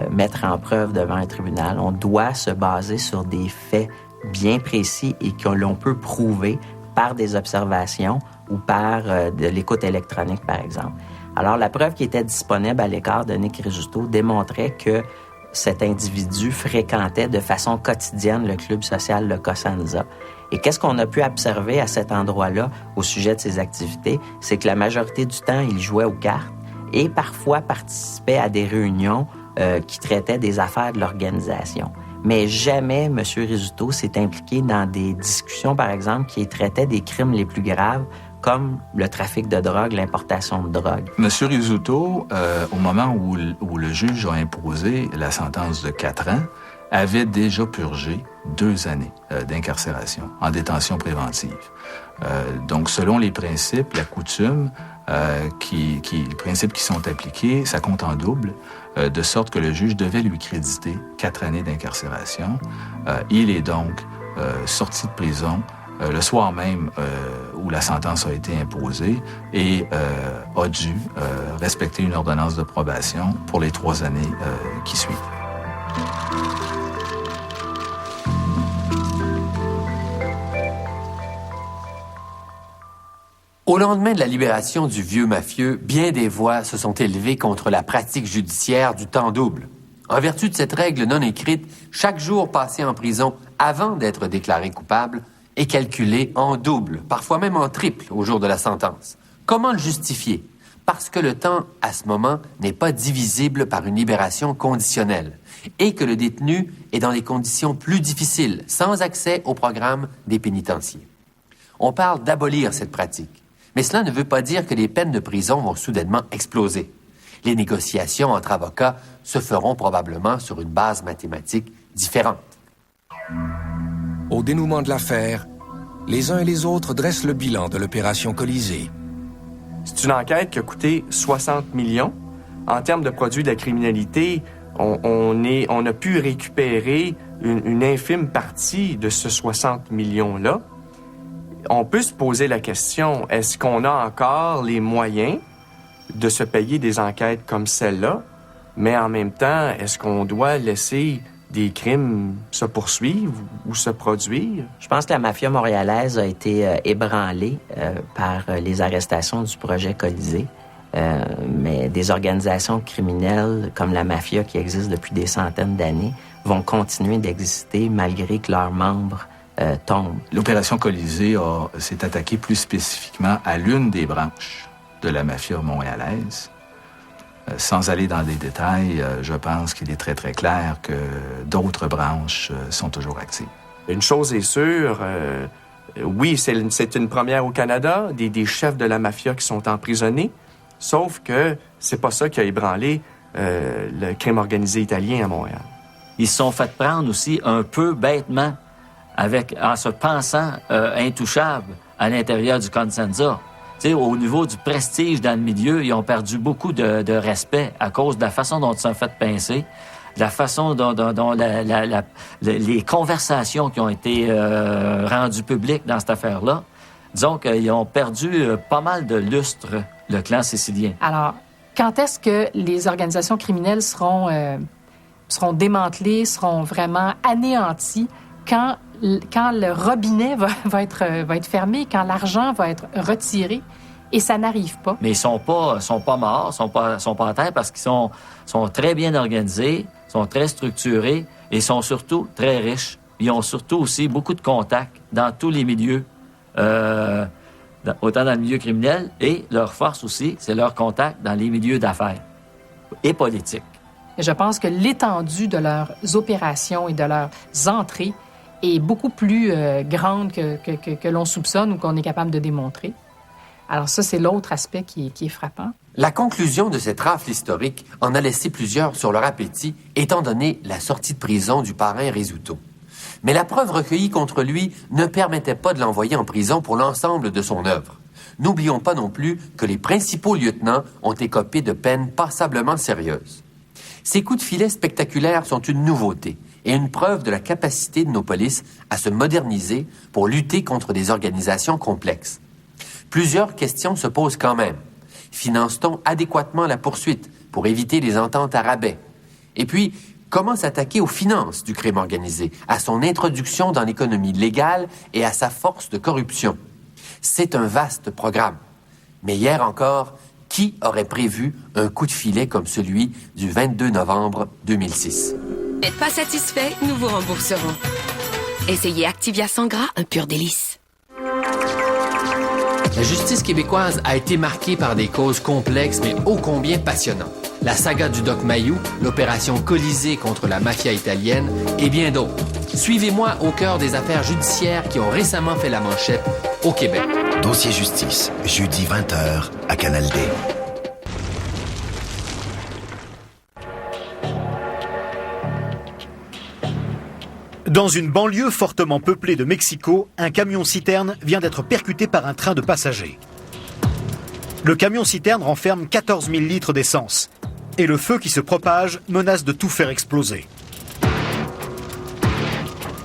mettre en preuve devant un tribunal. On doit se baser sur des faits bien précis et que l'on peut prouver par des observations ou par de l'écoute électronique, par exemple. Alors, la preuve qui était disponible à l'égard de Nick Rizzuto démontrait que cet individu fréquentait de façon quotidienne le club social Le Cosenza. Et qu'est-ce qu'on a pu observer à cet endroit-là au sujet de ses activités? C'est que la majorité du temps, il jouait aux cartes et parfois participait à des réunions qui traitaient des affaires de l'organisation. Mais jamais M. Rizzuto s'est impliqué dans des discussions, par exemple, qui traitaient des crimes les plus graves, comme le trafic de drogue, l'importation de drogue. M. Rizzuto, au moment où le juge a imposé la sentence de 4 ans, avait déjà purgé 2 années d'incarcération en détention préventive. Donc, selon les principes, la coutume, les principes qui sont appliqués, ça compte en double, de sorte que le juge devait lui créditer 4 années d'incarcération. Il est donc sorti de prison le soir même où la sentence a été imposée et a dû respecter une ordonnance de probation pour les 3 années qui suivent. Au lendemain de la libération du vieux mafieux, bien des voix se sont élevées contre la pratique judiciaire du temps double. En vertu de cette règle non écrite, chaque jour passé en prison avant d'être déclaré coupable est calculé en double, parfois même en triple au jour de la sentence. Comment le justifier? parce que le temps, à ce moment, n'est pas divisible par une libération conditionnelle et que le détenu est dans des conditions plus difficiles, sans accès au programme des pénitenciers. On parle d'abolir cette pratique, mais cela ne veut pas dire que les peines de prison vont soudainement exploser. Les négociations entre avocats se feront probablement sur une base mathématique différente. Au dénouement de l'affaire, les uns et les autres dressent le bilan de l'opération Colisée. C'est une enquête qui a coûté 60 millions. En termes de produits de la criminalité, on a pu récupérer une infime partie de ce 60 millions-là. On peut se poser la question, est-ce qu'on a encore les moyens de se payer des enquêtes comme celle-là? Mais en même temps, est-ce qu'on doit laisser des crimes se poursuivre ou se produire? Je pense que la mafia montréalaise a été ébranlée par les arrestations du projet Colisée. Mais des organisations criminelles comme la mafia qui existe depuis des centaines d'années vont continuer d'exister malgré que leurs membres tombent. L'opération Colisée s'est attaquée plus spécifiquement à l'une des branches de la mafia montréalaise. Sans aller dans des détails, je pense qu'il est très, très clair que d'autres branches sont toujours actives. Une chose est sûre, oui, c'est une première au Canada, des chefs de la mafia qui sont emprisonnés, sauf que c'est pas ça qui a ébranlé le crime organisé italien à Montréal. Ils se sont fait prendre aussi un peu bêtement en se pensant intouchables à l'intérieur du Consenza. T'sais, au niveau du prestige dans le milieu, ils ont perdu beaucoup de respect à cause de la façon dont ils se sont fait pincer, de la façon dont les conversations qui ont été rendues publiques dans cette affaire-là. Disons qu'ils ont perdu pas mal de lustre, le clan sicilien. Alors, quand est-ce que les organisations criminelles seront démantelées, seront vraiment anéanties, quand le robinet va être fermé, quand l'argent va être retiré, et ça n'arrive pas. Mais ils sont pas morts, sont pas à terre parce qu'ils sont très bien organisés, sont très structurés et sont surtout très riches. Ils ont surtout aussi beaucoup de contacts dans tous les milieux, autant dans le milieu criminel, et leur force aussi, c'est leur contact dans les milieux d'affaires et politiques. Je pense que l'étendue de leurs opérations et de leurs entrées est beaucoup plus grande que l'on soupçonne ou qu'on est capable de démontrer. Alors ça, c'est l'autre aspect qui est frappant. La conclusion de cette rafle historique en a laissé plusieurs sur leur appétit, étant donné la sortie de prison du parrain Rizzuto. Mais la preuve recueillie contre lui ne permettait pas de l'envoyer en prison pour l'ensemble de son œuvre. N'oublions pas non plus que les principaux lieutenants ont écopé de peines passablement sérieuses. Ces coups de filet spectaculaires sont une nouveauté et une preuve de la capacité de nos polices à se moderniser pour lutter contre des organisations complexes. Plusieurs questions se posent quand même. Finance-t-on adéquatement la poursuite pour éviter les ententes à rabais? Et puis, comment s'attaquer aux finances du crime organisé, à son introduction dans l'économie légale et à sa force de corruption? C'est un vaste programme. Mais hier encore, qui aurait prévu un coup de filet comme celui du 22 novembre 2006? N'êtes pas satisfait? Nous vous rembourserons. Essayez Activia sans gras, un pur délice. La justice québécoise a été marquée par des causes complexes mais ô combien passionnantes. La saga du Doc Mayou, l'opération Colisée contre la mafia italienne et bien d'autres. Suivez-moi au cœur des affaires judiciaires qui ont récemment fait la manchette au Québec. Dossier Justice, jeudi 20h à Canal D. Dans une banlieue fortement peuplée de Mexico, un camion-citerne vient d'être percuté par un train de passagers. Le camion-citerne renferme 14 000 litres d'essence et le feu qui se propage menace de tout faire exploser.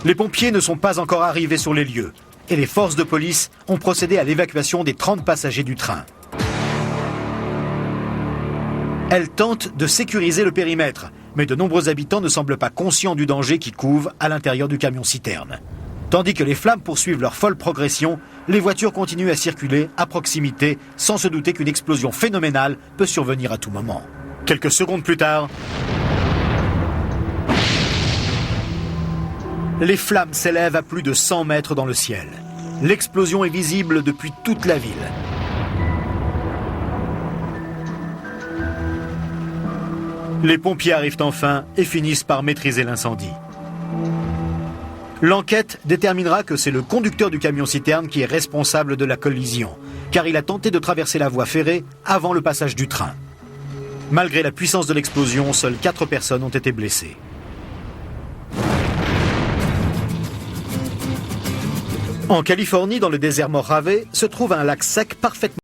Les pompiers ne sont pas encore arrivés sur les lieux et les forces de police ont procédé à l'évacuation des 30 passagers du train. Elles tentent de sécuriser le périmètre, mais de nombreux habitants ne semblent pas conscients du danger qui couve à l'intérieur du camion-citerne. Tandis que les flammes poursuivent leur folle progression, les voitures continuent à circuler à proximité, sans se douter qu'une explosion phénoménale peut survenir à tout moment. Quelques secondes plus tard, les flammes s'élèvent à plus de 100 mètres dans le ciel. L'explosion est visible depuis toute la ville. Les pompiers arrivent enfin et finissent par maîtriser l'incendie. L'enquête déterminera que c'est le conducteur du camion-citerne qui est responsable de la collision, car il a tenté de traverser la voie ferrée avant le passage du train. Malgré la puissance de l'explosion, seules 4 personnes ont été blessées. En Californie, dans le désert Mojave, se trouve un lac sec parfaitement